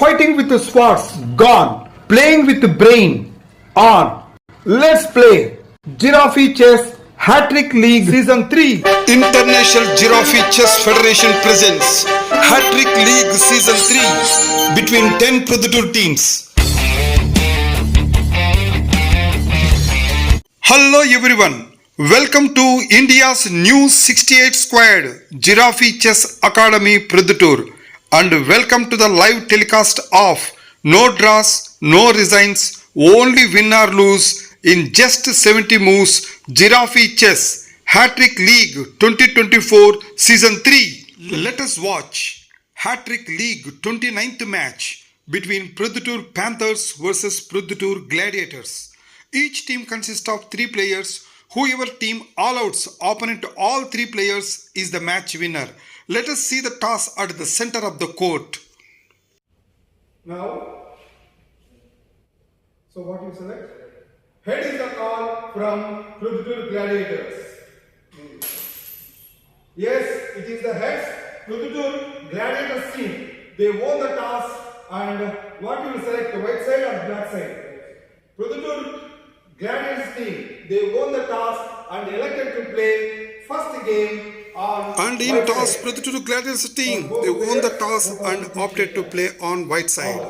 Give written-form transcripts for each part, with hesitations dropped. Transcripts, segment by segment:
Fighting with the swords, gone. Playing with the brain, on. Let's play Giraffe Chess Hattrick League Season 3. International Giraffe Chess Federation presents Hattrick League Season 3 between 10 Proddatur teams. Hello everyone, welcome to India's new 68 squared Giraffe Chess Academy Proddatur, and welcome to the live telecast of no draws, no resigns, only win or lose in just 70 moves Giraffe Chess Hattrick League 2024 Season 3. Let us watch Hattrick League 29th match between Proddatur Panthers versus Proddatur Gladiators. Each team consists of 3 players. Whoever team all outs opponent all 3 players is the match winner. Let us see the toss at the center of the court. Now, so what you select? Head is the call from Proddatur Gladiators. Yes, it is the heads. Proddatur Gladiators team. They won the toss, and what you will select, the white side or black side? Proddatur Gladiators team. They won the toss and elected to play first game on And in toss, Proddatur Gladiators team, they won the toss and opted to play on white side.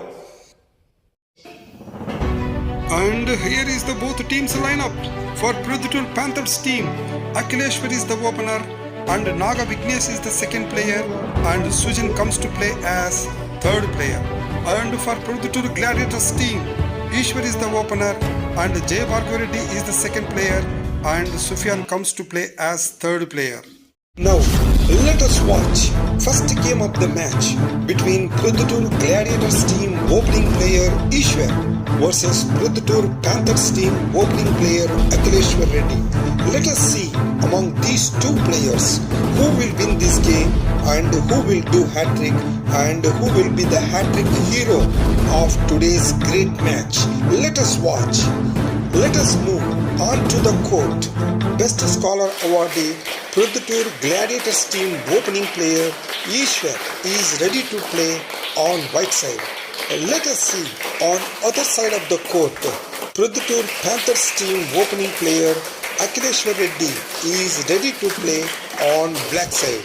And here is the both teams lineup. For Proddatur Panthers team, Akhileshwar is the opener and Naga Vignesh is the second player, and Sujin comes to play as third player. And for Proddatur Gladiators team, Ishwar is the opener and Jay Bhargav is the second player, and Sufyan comes to play as third player. Now, let us watch first game of the match between Proddatur Gladiators team opening player Ishwar versus Proddatur Panthers team opening player Akhileshwar Reddy. Let us see among these 2 players who will win this game and who will do hat-trick and who will be the hat-trick hero of today's great match. Let us watch. Let us move on to the court. Best Scholar awardee Proddatur Gladiators team opening player Ishwar is ready to play on white side. Let us see on other side of the court. Proddatur Panthers team opening player Akhileshwar Reddy is ready to play on black side.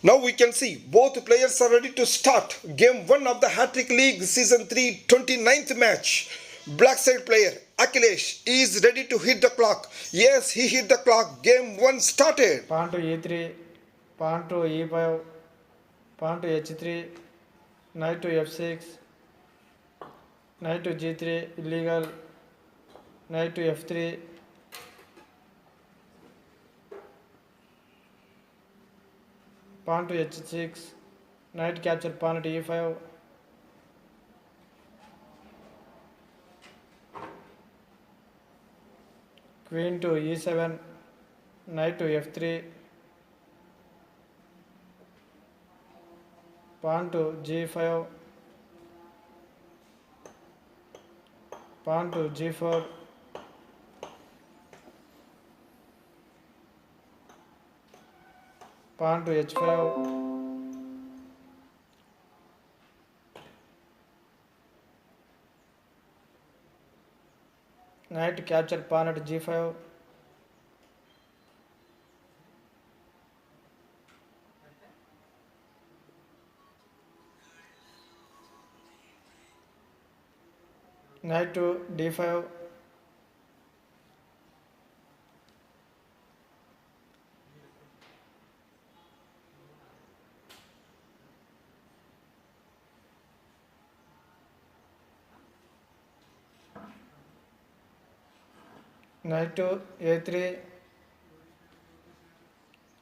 Now we can see both players are ready to start game 1 of the Hattrick League Season 3 29th match. Black side player Akhilesh is ready to hit the clock. Yes, he hit the clock. Game 1 started. Pawn to E3, pawn to E5, pawn to H3, knight to F6, knight to G3, illegal, knight to F3, pawn to H6, knight capture pawn to E5, queen to E7, knight to F3, pawn to G5, pawn to G4, pawn to H5, knight capture pawn at G5, knight to D5, knight to A3,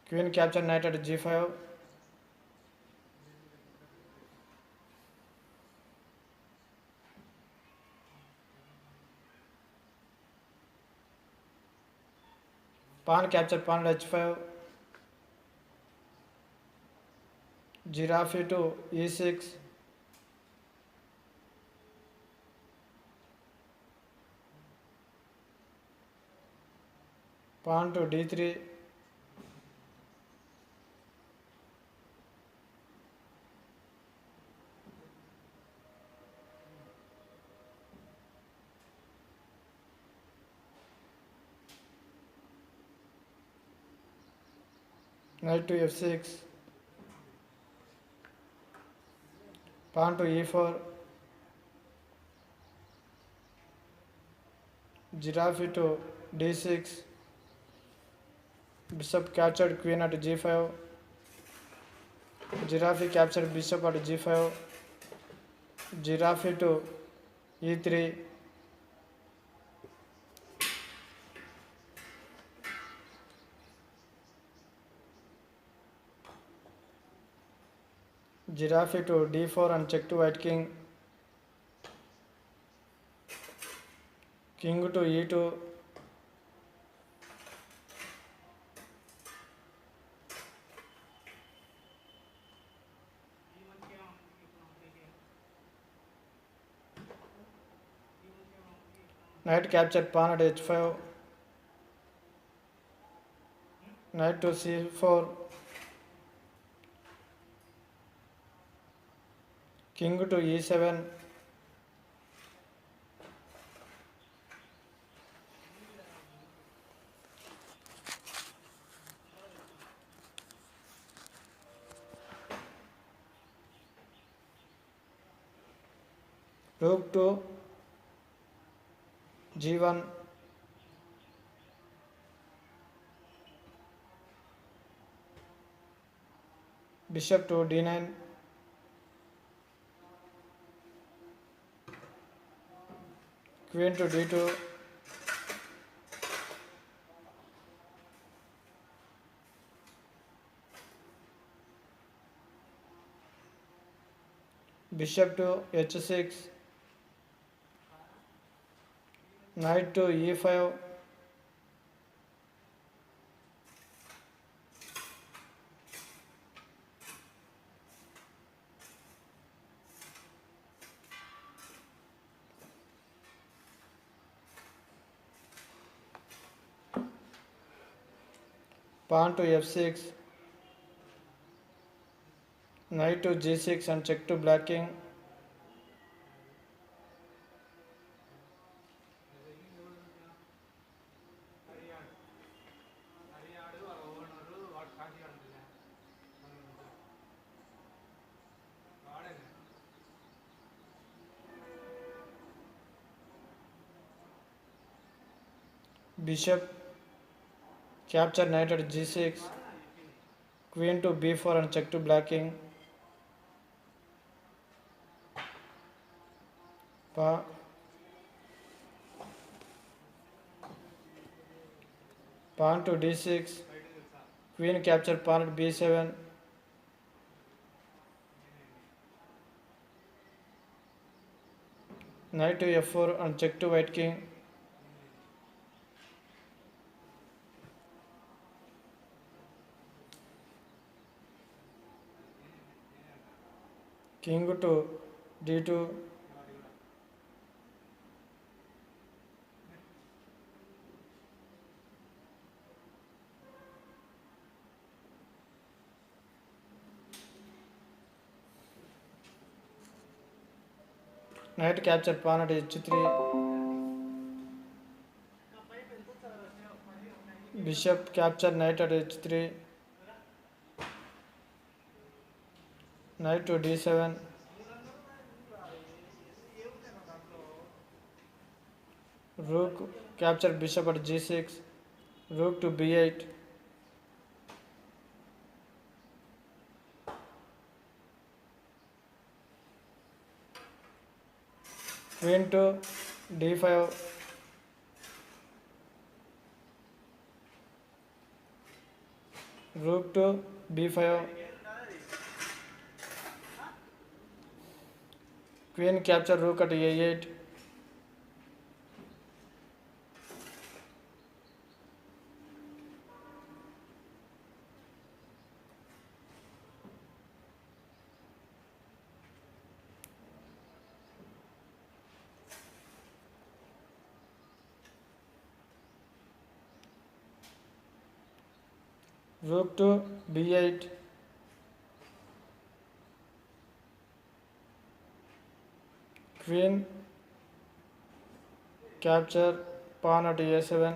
queen capture knight at G5, pawn capture pawn at H5, giraffe to E6, pawn to d3, knight to f6, pawn to e4, giraffe to d6, bishop captured queen at g5, giraffe captured bishop at g5, giraffe to e3, giraffe to d4 and check to white king, king to e2, knight captured pawn at h5, knight to c4, king to e7, rook to g1, bishop to d9, queen to d2, bishop to h6, knight to e5, pawn to f6, knight to g6 and check to black king, bishop capture knight at g6, queen to b4 and check to black king, pa- pawn to d6, queen capture pawn at b7, knight to f4 and check to white king, king to d2, knight capture pawn at h3, bishop capture knight at h3, knight to d7, rook capture bishop at g6, rook to b8, queen to d5, rook to b5, queen capture rook at a8, rook to b8, queen capture pawn at a7,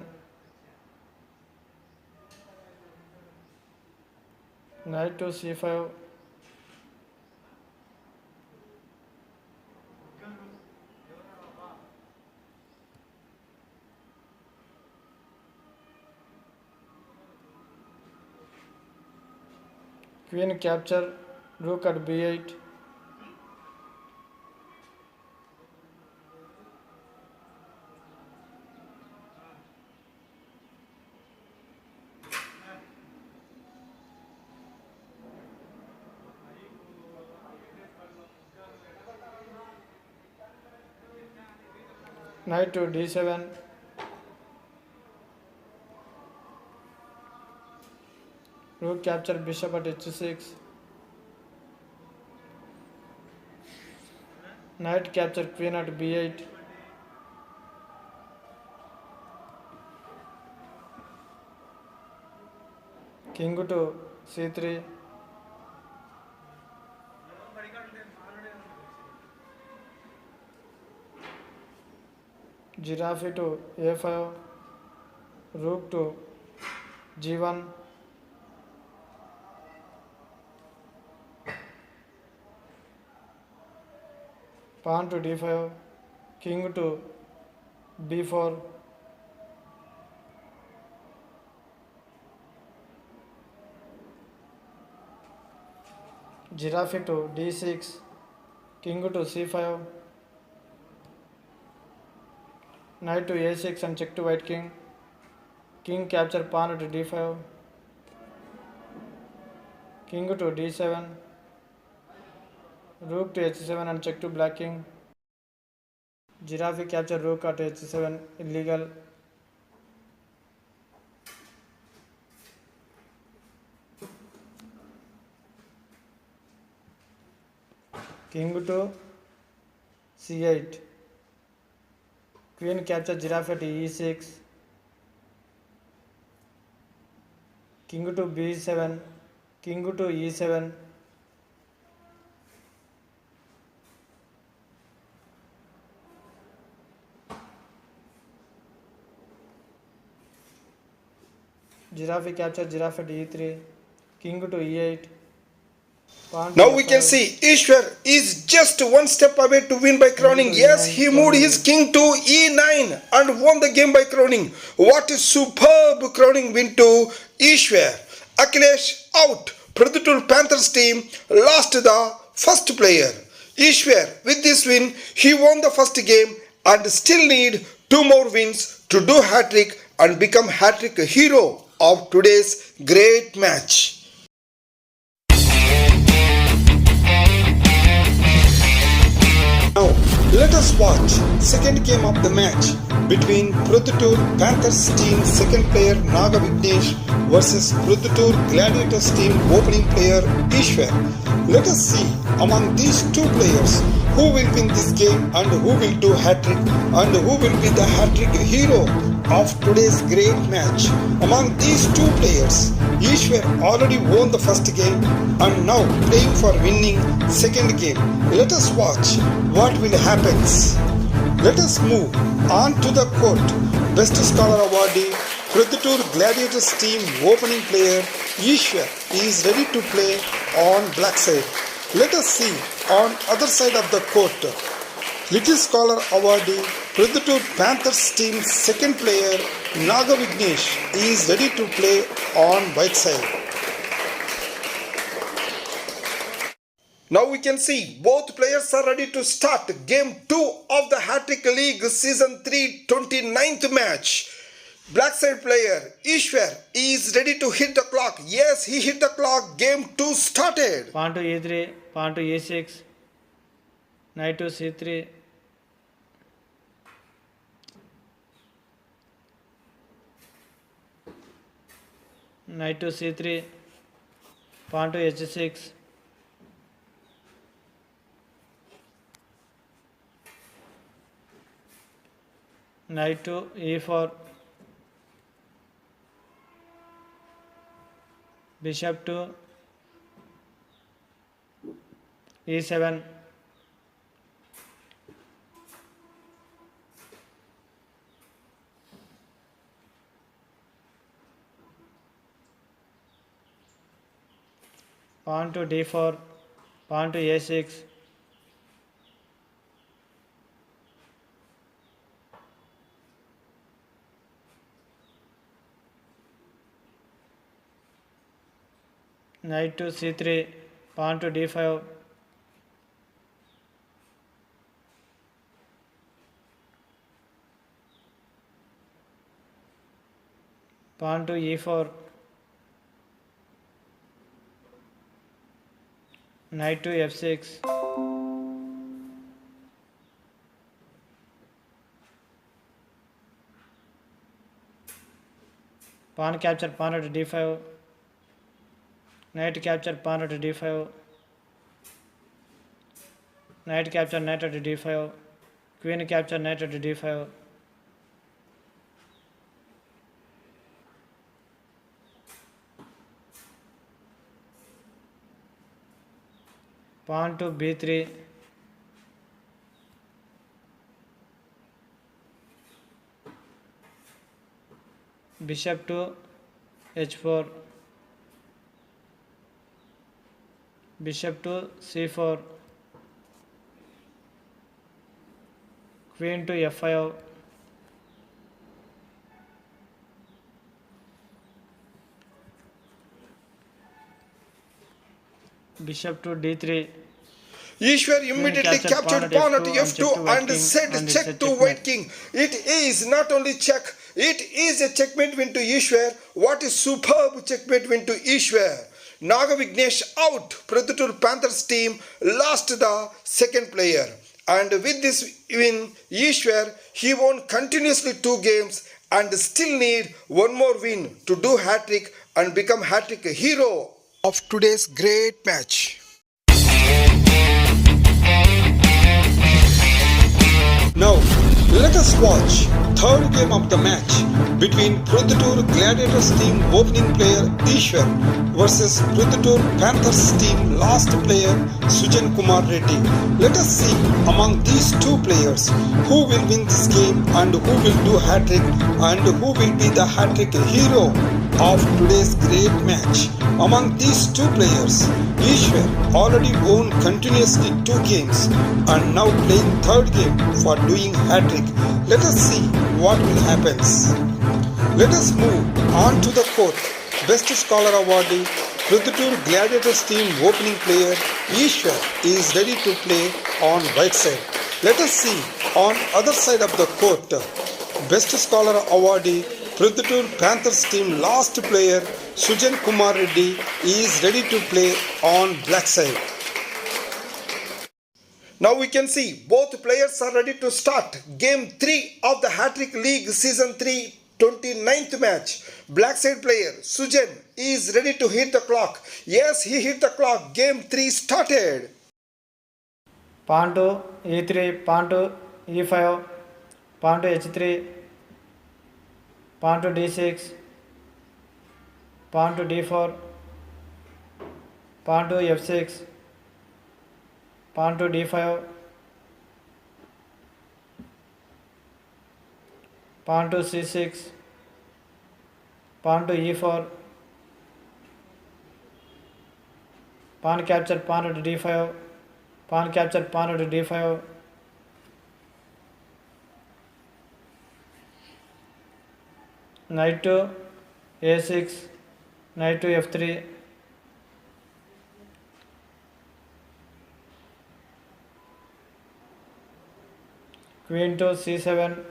knight to c5, queen capture, rook at b8, knight to d7, rook capture, bishop at h6, knight capture, queen at b8, king to c3, giraffe to a5, rook to g1, pawn to d5, king to b4, giraffe to d6, king to c5, knight to a6 and check to white king, king capture, pawn to d5, king to d7, rook to h7 and check to black king, giraffe capture, rook at h7, illegal, king to c8, queen capture, giraffe to e6, king to b7, king to e7, giraffe capture, giraffe at e3, king to e8, pawn to Now we can f5, see Ishwar is just one step away to win by crowning. King to Yes, E9, he moved his king to E9 and won the game by crowning. What a superb crowning win to Ishwar. Akhilesh out. Proddatur Panthers team lost the first player. Ishwar, with this win, he won the first game and still need two more wins to do Hattrick and become Hattrick hero of today's great match. Now, let us watch second game of the match between Proddatur Panthers team second player Naga Vignesh versus Proddatur Gladiators team opening player Ishwar. Let us see among these two players who will win this game and who will do hat-trick and who will be the hat-trick hero of today's great match. Among these two players, Ishwar already won the first game and now playing for winning second game. Let us watch what will happen. Let us move on to the court. Best Scholar awardee, Proddatur Gladiators team opening player Ishwar is ready to play on black side. Let us see on other side of the court. Little Scholar awardee, Proddatur Panthers team second player Naga Vignesh is ready to play on white side. Now we can see both players are ready to start game 2 of the Hattrick League season 3 29th match. Black side player Ishwar is ready to hit the clock. Yes, he hit the clock. Game 2 started. pawn to e3, pawn to e6, knight to c3, knight to c3, pawn to h6, knight to e4, bishop to e7, pawn to d4, pawn to a6, knight to c3, pawn to d5, pawn to e4, knight to f6, pawn capture pawn at d5, knight capture pawn at d5, knight capture knight at d5, queen capture knight at d5, pawn to b3, bishop to h4, bishop to c4, queen to f5, bishop to d3, Ishwar immediately captured pawn at f2 and said check to white king. It is not only check, it is a checkmate win to Ishwar. What a superb checkmate win to Ishwar. Naga Vignesh out. Proddatur Panthers team lost the second player. And with this win, Ishwar, he won continuously 2 games and still need one more win to do Hattrick and become Hattrick hero of today's great match. Now, let us watch third game of the match between Proddatur Gladiators team opening player Ishwar versus Proddatur Panthers team last player Sujan Kumar Reddy. Let us see among these two players who will win this game and who will do hat-trick and who will be the hat-trick hero of today's great match. Among these two players, Ishwar already won continuously 2 games and now playing third game for doing hat-trick. Let us see what will happen. Let us move on to the court. Best Scholar awardee, Proddatur Gladiators team opening player Ishwar is ready to play on right side. Let us see on other side of the court. Best Scholar awardee, Proddatur Panthers team last player Sujan Kumar Reddy is ready to play on black side. Now we can see both players are ready to start game 3 of the Hattrick League season 3 29th match. Black side player Sujan is ready to hit the clock. Yes, he hit the clock. Game 3 started. pawn to e3, pawn to e5, pawn to h3, pawn to d6, pawn to d4, pawn to f6, pawn to d5, pawn to c6, pawn to e4, pawn capture pawn at d5, pawn capture pawn at d5, knight to a6, knight to f3, queen to c7,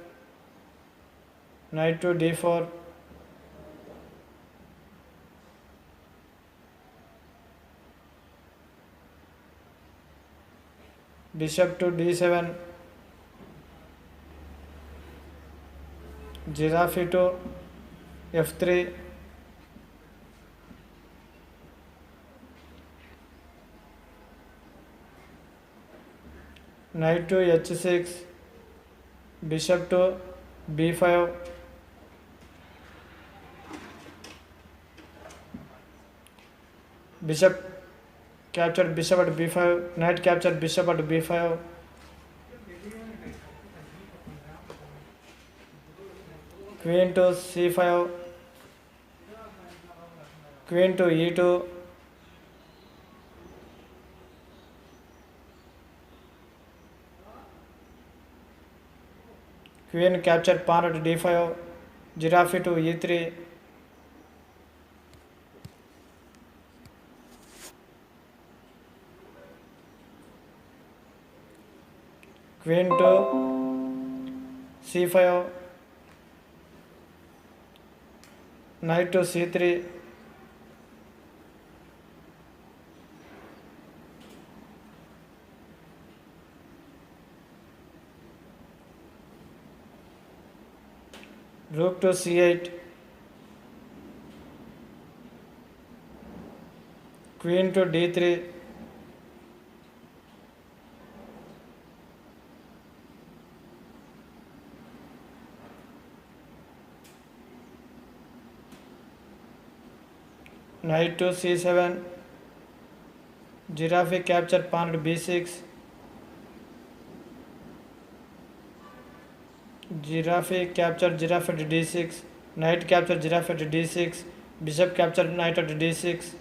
knight to d4, bishop to d7, giraffe to f3, knight to h6, bishop to b5, bishop captured bishop at b5, knight captured bishop at b5, queen to c5, queen to e2, Queen captured pawn at d5, giraffe to e3, queen to c5, knight to c3, rook to c8, queen to d3, knight to c7, giraffe captured pawn at b6, giraffe captured giraffe at d6, knight captured giraffe at d6, bishop captured knight at d6,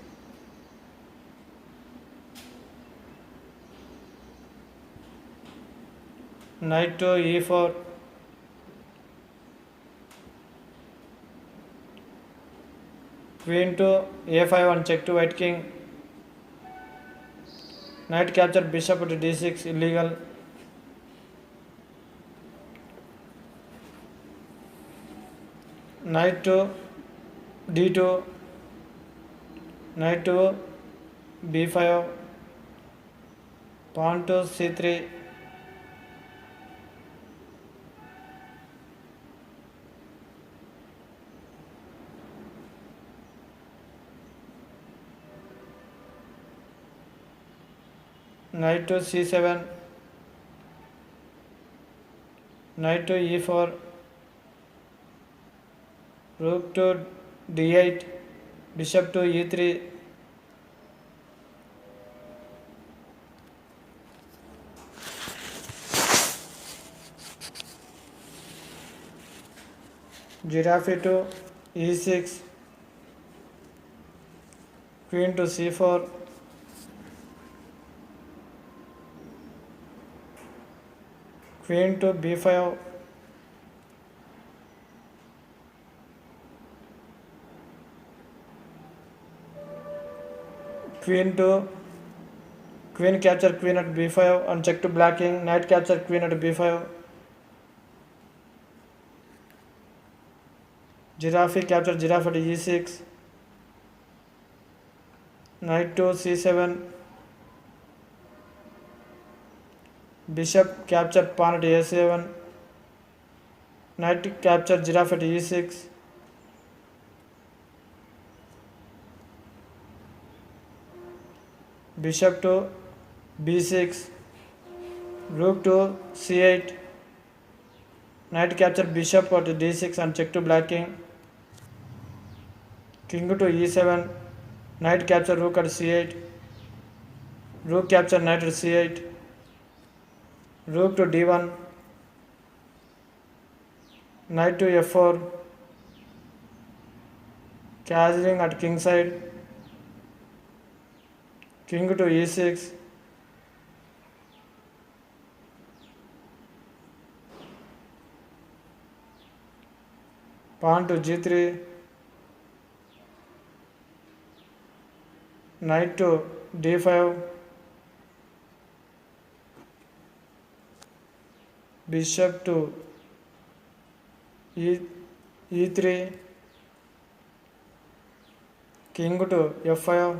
knight to e4, queen to a5 and check to white king, knight captured bishop at d6, illegal, knight to d2, knight to b5, pawn to c3, knight to c7, knight to e4, rook to d8, bishop to e3, giraffe to e6, queen to c4, queen to b5, queen capture queen at b5 and check to black king, knight capture queen at b5, giraffe capture giraffe at e6, knight to c7, bishop capture pawn at a7, knight capture giraffe at e6, bishop to b6, rook to c8, knight capture bishop at d6 and check to black king, king to e7, knight capture rook at c8, rook capture knight at c8, rook to d1, knight to f4, castling at king side, king to e6, pawn to g3, knight to d5, bishop to e3, king to f5,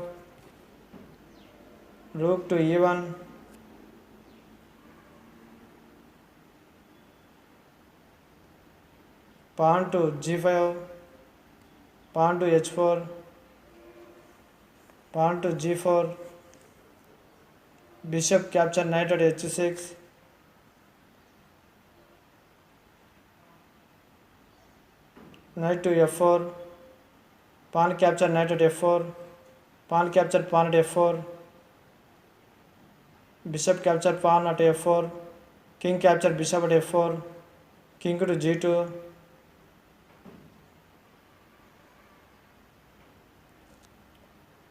rook to e1, pawn to g5, pawn to h4, pawn to g4, bishop capture knight at h6, knight to f4, pawn capture knight at f4, pawn capture pawn at f4, bishop capture pawn at f4, king capture bishop at f4, king to g2,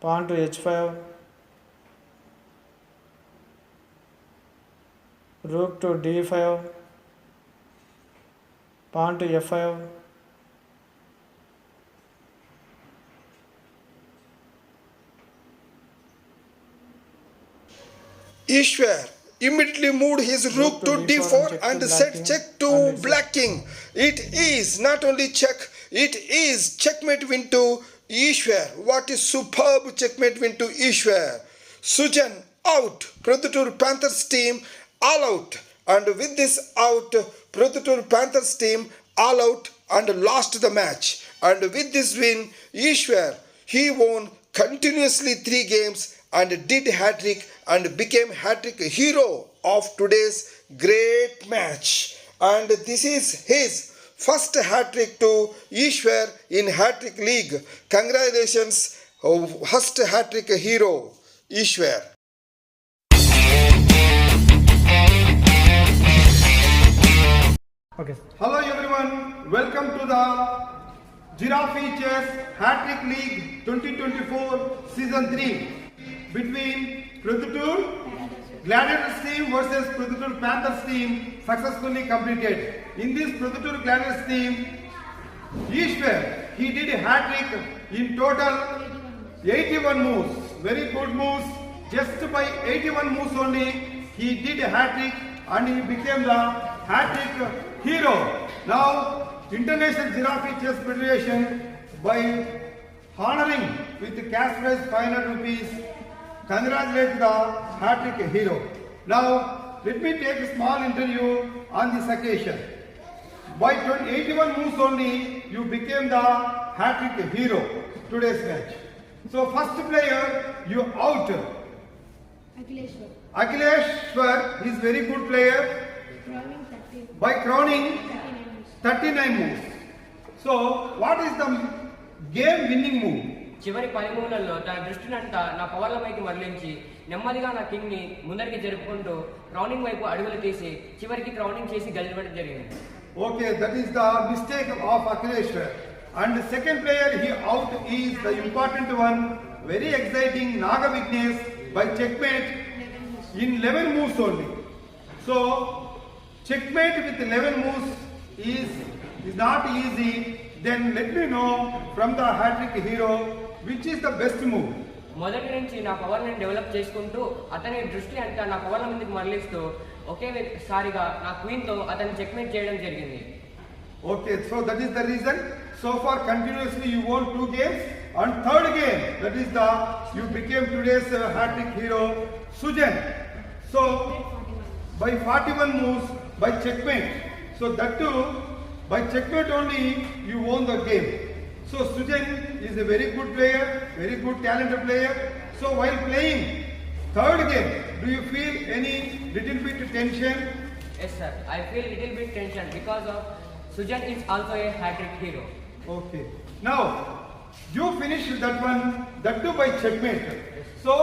pawn to h5, rook to d5, pawn to f5, Ishwar immediately moved his rook to d4 and set check to black king. It is not only check, it is checkmate win to Ishwar. What is superb checkmate win to Ishwar. Sujan out. Proddatur Panthers team all out. And with this out, Proddatur Panthers team all out and lost the match. And with this win, Ishwar, he won continuously 3 games and did hat-trick and became hat-trick hero of today's great match. And this is his first hat-trick to Ishwar in hat-trick league. Congratulations, first hat-trick hero, Ishwar. okay. Hello everyone, welcome to the Giraffe Chess Hattrick League 2024 Season 3 between Proddatur Gladiators team versus Proddatur Panthers team successfully completed. In this Proddatur Gladiators team, Ishwar, he did a hat-trick in total 81 moves. Very good moves. Just by 81 moves only, he did a hat-trick and he became the hat-trick hero. Now, International Giraffe Chess Federation, by honoring with the cash prize 500 rupees, congratulate the hat-trick hero. Now, let me take a small interview on this occasion. By 81 moves only, you became the hat-trick hero today's match. So, first player, you out. Akhileshwar. Akhileshwar is very good player. Crowning 30. By crowning 39 moves. 39 moves. So, what is the game winning move? చివరి 10 మూలలో తన దృష్టినంతా నా పవర్లపైకి మరలించి నెమ్మదిగా నా king ని ముందరికి జరుపుకుంటూ crowning వైపు అడుగులు తీసి చివరికి క్రౌనింగ్ చేసి గెలవడం జరిగింది. Okay, that is the mistake of Akileshwar. And the second player he out is the important one, very exciting Naga Vignesh by checkmate in 11 moves only. So, checkmate with 11 moves is not easy. Then let me know from the hat-trick hero which is the best move. మొదటి నుంచి నా పవర్ని develop చేసుకుంటూ అతని దృష్టి అంతా నా పవర్ల మీదకి మరలిస్తూ ఒకేసారిగా నా క్వీన్ తో అతన్ని చెక్మేట్ చేయడం జరిగింది. Okay, so that is the reason. So far continuously you won 2 games and third game, that is the you became today's hat-trick hero Sujan. So by 41 moves by checkmate. So that too by checkmate only you won the game. So Sujan is a very good player, very good talented player. So while playing third game, do you feel any little bit tension? Yes sir, I feel little bit tension because of Sujan is also a hat-trick hero. Okay. Now, you finished that one, that too by checkmate. So,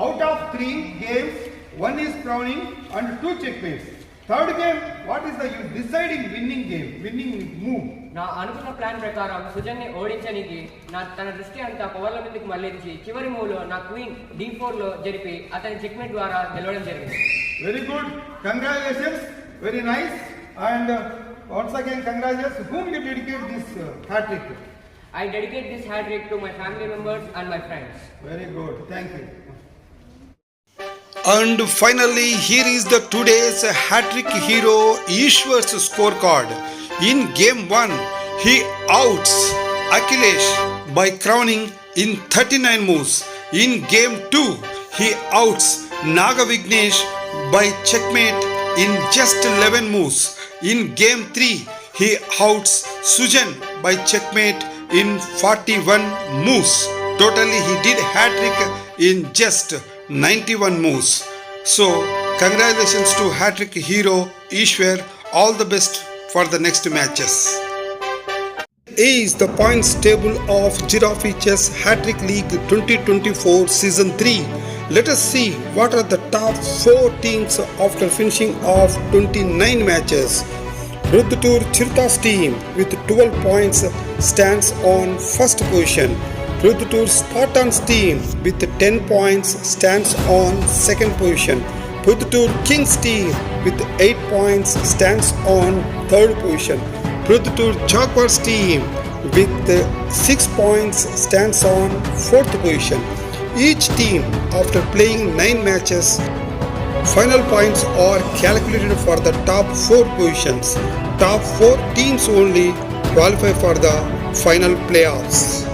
out of 3 games, 1 is crowning and 2 checkmates. Third game, what is the deciding winning game, winning move? నా అనుకున్న plan ప్రకారం సుజన్ ని ఓడించడానికి తన దృష్టి అంతా పవర్ల మీదకి మళ్లించి చివరి మూవ్లో నా క్వీన్ d4 లో జరిపి అతని చెక్మేట్ ద్వారా గెలవడం జరిగింది. Very good. Congratulations. Very nice. And once again, congratulations. Whom you dedicate this hat-trick? I dedicate this hat-trick to my family members and my friends. Very good. Thank you. And finally, here is the today's hat-trick hero Ishwar's scorecard. In game 1, he outs Akhilesh by crowning in 39 moves. In game 2, he outs Naga Vignesh by checkmate in just 11 moves. In game 3, he outs Sujan by checkmate in 41 moves. Totally, he did hat-trick in just 91 moves. So, congratulations to hat-trick hero Ishwar. All the best for the next matches. Is the points table of Giraffe Chess Hattrick League 2024 Season 3. Let us see what are the top 4 teams after finishing off 29 matches. Proddatur Chirta's team with 12 points stands on first position. Proddatur Spartans team with 10 points stands on second position. Proddatur Kings team with 8 points stands on third position. Proddatur Jaguars team with 6 points stands on 4th position. Each team, after playing 9 matches, final points are calculated for the top 4 positions. Top 4 teams only qualify for the final playoffs.